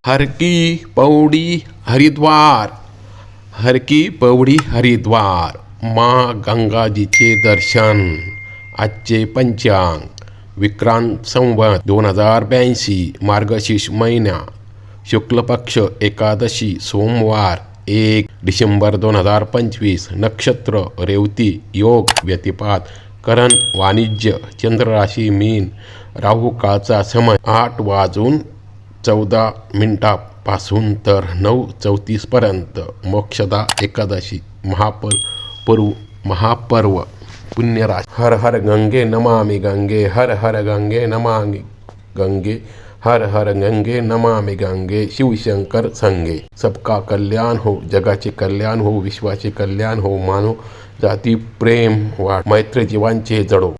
हर की पौड़ी हरिद्वार, हर की पौड़ी हरिद्वार, माँ गंगाजीचे दर्शन. आजचे पंचांग विक्रांत संवत 2082 मार्गशीर्ष महिना शुक्ल पक्ष एकादशी सोमवार 1 डिसेंबर 2025. नक्षत्र रेवती. योग व्यतिपात करण वाणिज्य. चंद्र राशी मीन. राहू काळचा समय 8:14 पासून तर 9:34 पर्यंत. मोक्षदा एकादशी महापर्व पुण्यराशी. हर हर गंगे नमामि गंगे, हर हर गंगे नमामि गंगे, हर हर गंगे नमामि गंगे. शिवशंकर संगे. सबका कल्याण हो, जगाचे कल्याण हो, विश्वाचे कल्याण हो. मानव जाती प्रेम वाढ, मैत्री जीवांचे जडो.